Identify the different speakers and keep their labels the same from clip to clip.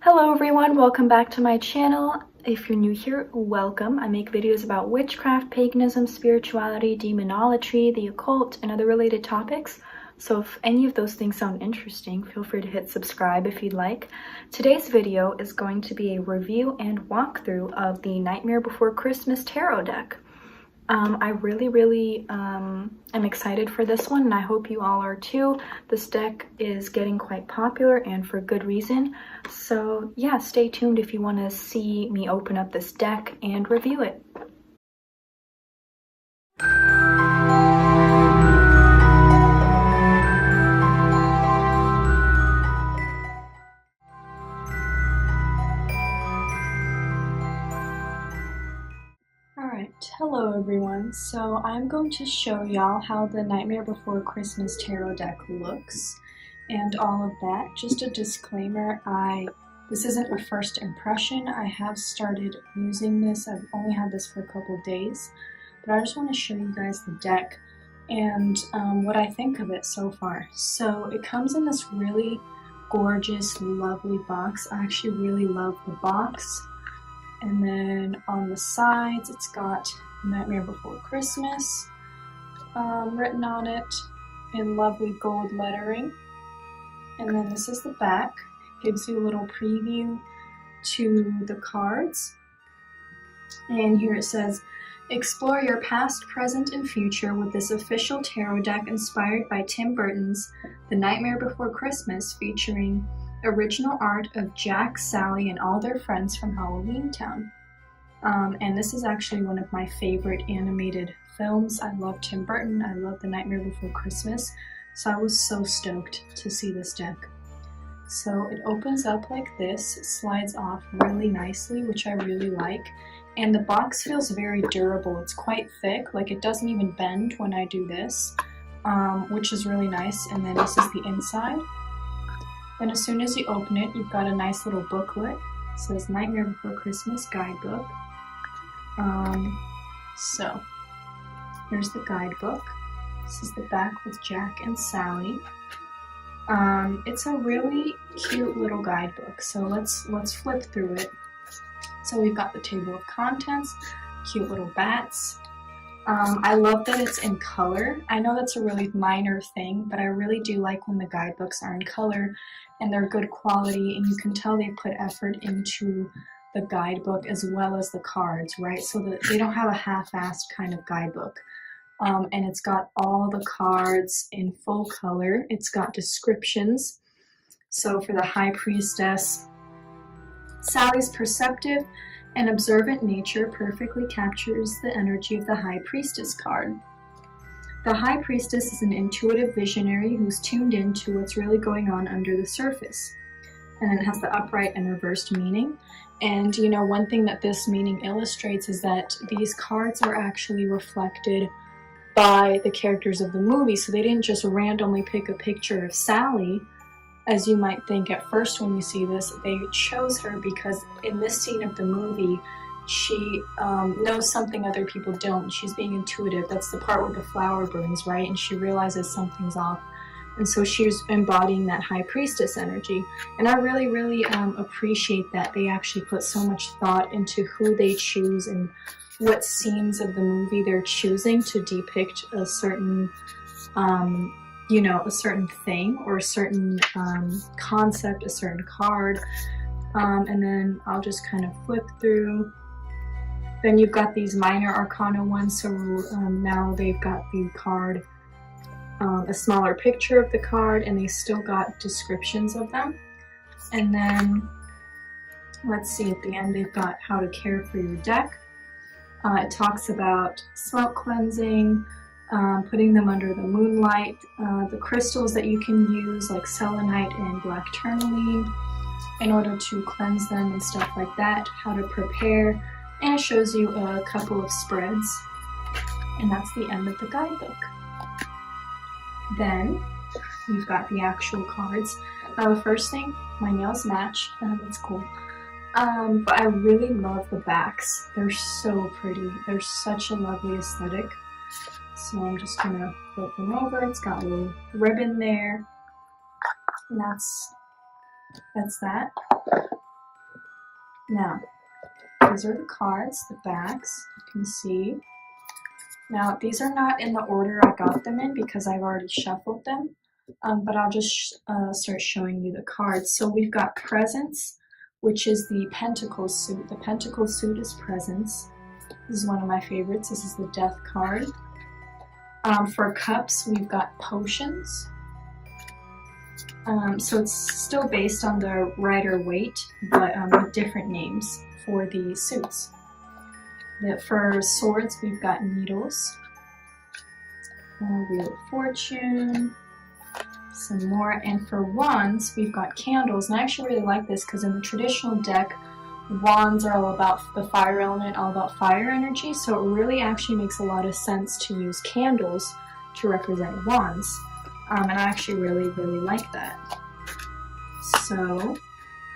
Speaker 1: Hello everyone, welcome back to my channel. If you're new here, welcome. I make videos about witchcraft, paganism, spirituality, demonology, the occult, and other related topics. So if any of those things sound interesting, feel free to hit subscribe if you'd like. Today's video is going to be a review and walkthrough of the Nightmare Before Christmas tarot deck. I really am excited for this one, and I hope you all are too. This deck is getting quite popular, and for good reason. So yeah, stay tuned if you want to see me open up this deck and review it. Alright, hello everyone. So I'm going to show y'all how the Nightmare Before Christmas tarot deck looks and all of that. Just a disclaimer, this isn't a first impression. I have started using this. I've only had this for a couple days, but I just want to show you guys the deck and what I think of it so far. So it comes in this really gorgeous, lovely box. I actually really love the box. And then on the sides, it's got Nightmare Before Christmas written on it in lovely gold lettering. And then this is the back. Gives you a little preview to the cards. And here it says, explore your past, present, and future with this official tarot deck inspired by Tim Burton's The Nightmare Before Christmas, featuring original art of Jack, Sally, and all their friends from Halloween Town. And this is actually one of my favorite animated films. I love Tim Burton. I love The Nightmare Before Christmas. So I was so stoked to see this deck. So it opens up like this, slides off really nicely, which I really like. And the box feels very durable. It's quite thick, like it doesn't even bend when I do this, which is really nice. And then this is the inside. Then as soon as you open it, you've got a nice little booklet. It says Nightmare Before Christmas Guidebook. So here's the guidebook. This is the back with Jack and Sally. It's a really cute little guidebook. So let's flip through it. So we've got the table of contents, cute little bats. I love that it's in color. I know that's a really minor thing, but I really do like when the guidebooks are in color and they're good quality, and you can tell they put effort into the guidebook as well as the cards, right? So that they don't have a half-assed kind of guidebook. And it's got all the cards in full color. It's got descriptions. So for the High Priestess, Sally's perceptive and observant nature perfectly captures the energy of the High Priestess card. The High Priestess is an intuitive visionary who's tuned in to what's really going on under the surface. And then it has the upright and reversed meaning. And you know, one thing that this meaning illustrates is that these cards are actually reflected by the characters of the movie. So they didn't just randomly pick a picture of Sally, as you might think at first when you see this. They chose her because in this scene of the movie, she knows something other people don't. She's being intuitive. That's the part where the flower burns, right? And she realizes something's off. And so she's embodying that High Priestess energy. And I really appreciate that they actually put so much thought into who they choose and what scenes of the movie they're choosing to depict a certain you know, a certain thing or a certain concept, a certain card. And then I'll just kind of flip through. Then you've got these minor arcana ones, so now they've got the card, a smaller picture of the card, and they still got descriptions of them. And then, let's see, at the end they've got how to care for your deck. It talks about smoke cleansing, putting them under the moonlight, the crystals that you can use like selenite and black tourmaline in order to cleanse them and stuff like that, how to prepare, and it shows you a couple of spreads, and that's the end of the guidebook. Then we've got the actual cards. The first thing, my nails match, that's cool. But I really love the backs. They're so pretty. They're such a lovely aesthetic. So I'm just gonna flip them over. It's got a little ribbon there. And that's that. Now, these are the cards, the backs, you can see. Now, these are not in the order I got them in because I've already shuffled them, but I'll just start showing you the cards. So we've got Presence, which is the Pentacle suit. The Pentacle suit is Presence. This is one of my favorites. This is the Death card. For Cups, we've got Potions. So it's still based on the Rider-Waite, but with different names for the suits. For Swords, we've got Needles, Wheel of Fortune, some more, and for Wands, we've got Candles. And I actually really like this because in the traditional deck, Wands are all about the fire element, all about fire energy, so it really actually makes a lot of sense to use candles to represent Wands. And I actually really, really like that. So,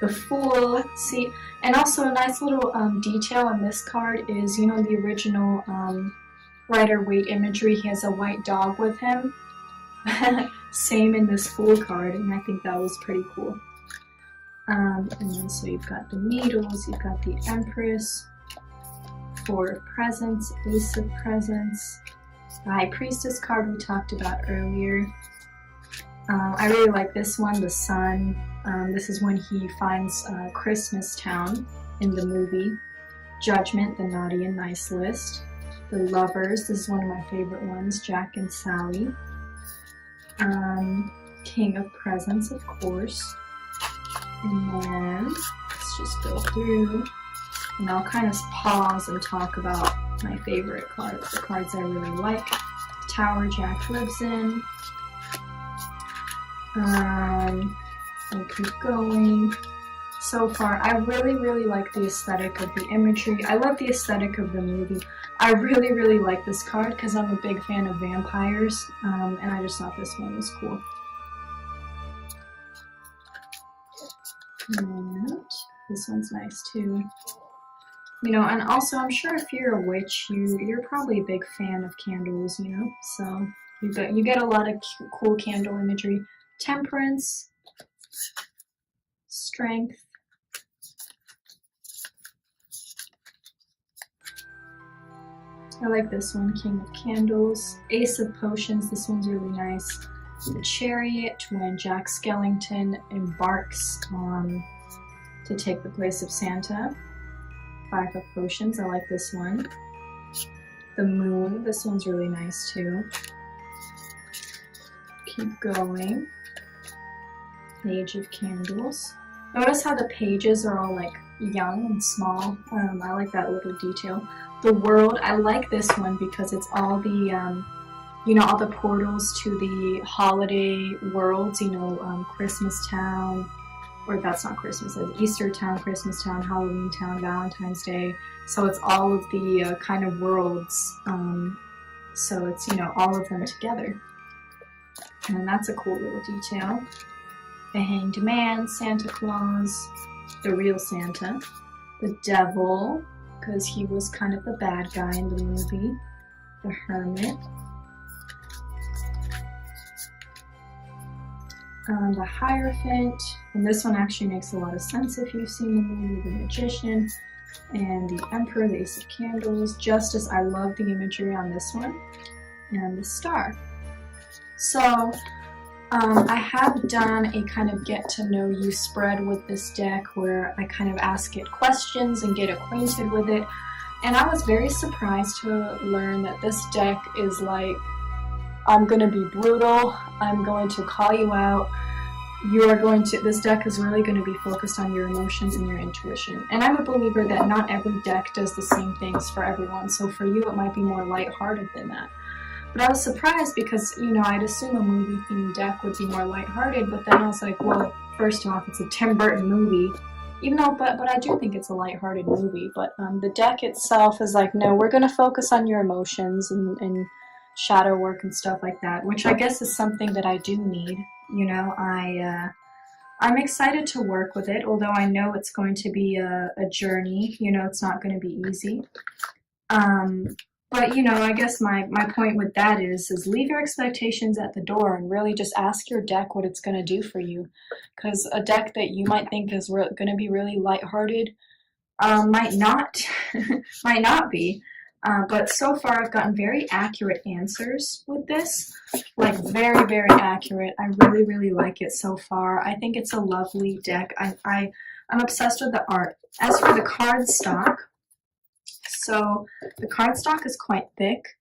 Speaker 1: the Fool, see, and also a nice little detail on this card is, you know, the original Rider-Waite imagery, he has a white dog with him. Same in this Fool card, and I think that was pretty cool. And then so you've got the Needles, you've got the Empress, Four of Presents, Ace of Presents, the High Priestess card we talked about earlier. I really like this one, the Sun. This is when he finds Christmas Town in the movie. Judgment, the Naughty and Nice list. The Lovers, this is one of my favorite ones, Jack and Sally. King of Presents, of course. And then, let's just go through, and I'll kind of pause and talk about my favorite cards, the cards I really like. Tower, Jack lives in. I'll keep going. So far, I really, really like the aesthetic of the imagery. I love the aesthetic of the movie. I really, really like this card because I'm a big fan of vampires, and I just thought this one was cool. And this one's nice too. You know, and also I'm sure if you're a witch, you're probably a big fan of candles, you know? So you get a lot of cool candle imagery. Temperance, Strength, I like this one, King of Candles. Ace of Potions, this one's really nice. The Chariot, when Jack Skellington embarks to take the place of Santa. Five of Potions, I like this one. The Moon, this one's really nice too. Keep going. Page of Candles. Notice how the pages are all like young and small. I like that little detail. The World, I like this one because it's all the, you know, all the portals to the holiday worlds, you know, Christmas Town, or that's not Christmas, it's Easter Town, Christmas Town, Halloween Town, Valentine's Day. So it's all of the kind of worlds, so it's, you know, all of them together. And that's a cool little detail. The Hanged Man, Santa Claus, the real Santa, the Devil, because he was kind of the bad guy in the movie, the Hermit, the Hierophant, and this one actually makes a lot of sense if you've seen the movie The Magician, and the Emperor, the Ace of Candles, Justice, I love the imagery on this one, and the Star. So, I have done a kind of get to know you spread with this deck where I kind of ask it questions and get acquainted with it, and I was very surprised to learn that this deck is like, I'm going to be brutal, I'm going to call you out, this deck is really going to be focused on your emotions and your intuition. And I'm a believer that not every deck does the same things for everyone, so for you it might be more lighthearted than that. But I was surprised because, you know, I'd assume a movie-themed deck would be more lighthearted, but then I was like, well, first off, it's a Tim Burton movie, even though, but I do think it's a lighthearted movie, but the deck itself is like, no, we're going to focus on your emotions and shadow work and stuff like that, which I guess is something that I do need, you know. I'm excited to work with it, although I know it's going to be a journey, you know, it's not going to be easy. But, you know, I guess my point with that is leave your expectations at the door and really just ask your deck what it's going to do for you. Because a deck that you might think is going to be really lighthearted Might not, might not be. But so far I've gotten very accurate answers with this, like very, very accurate. I really, really like it so far. I think it's a lovely deck. I'm obsessed with the art. As for the cardstock, so the cardstock is quite thick.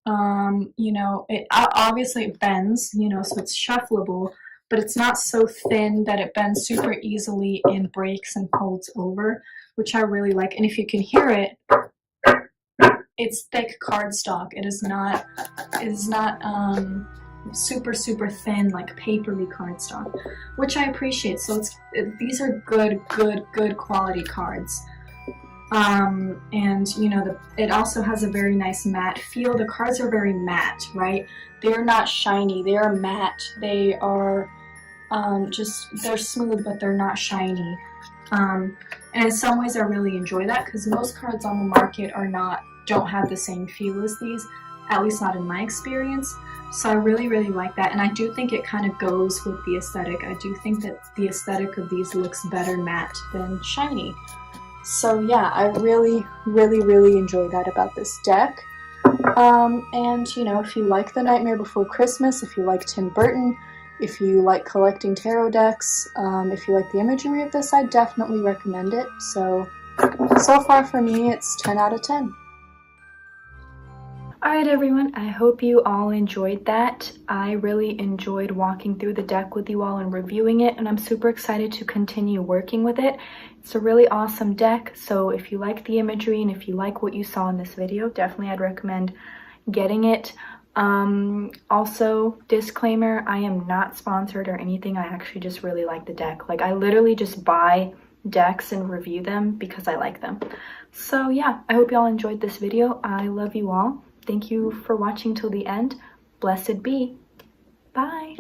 Speaker 1: You know, it obviously it bends, you know, so it's shuffleable, but it's not so thin that it bends super easily and breaks and folds over, which I really like. And if you can hear it, it's thick cardstock. It is not super, super thin like papery cardstock, which I appreciate. So these are good quality cards. And you know, it also has a very nice matte feel. The cards are very matte, right? They're not shiny, they are matte. They are they're smooth, but they're not shiny. And in some ways I really enjoy that, because most cards on the market don't have the same feel as these, at least not in my experience. So I really, really like that, and I do think it kind of goes with the aesthetic. I do think that the aesthetic of these looks better matte than shiny. So yeah, I really, really, really enjoy that about this deck. And you know, if you like The Nightmare Before Christmas, if you like Tim Burton, if you like collecting tarot decks, if you like the imagery of this, I definitely recommend it. So far for me, it's 10 out of 10. Alright everyone, I hope you all enjoyed that. I really enjoyed walking through the deck with you all and reviewing it, and I'm super excited to continue working with it. It's a really awesome deck, so if you like the imagery and if you like what you saw in this video, definitely I'd recommend getting it. Also, disclaimer, I am not sponsored or anything. I actually just really like the deck. Like, I literally just buy decks and review them because I like them. So yeah, I hope you all enjoyed this video. I love you all. Thank you for watching till the end. Blessed be. Bye.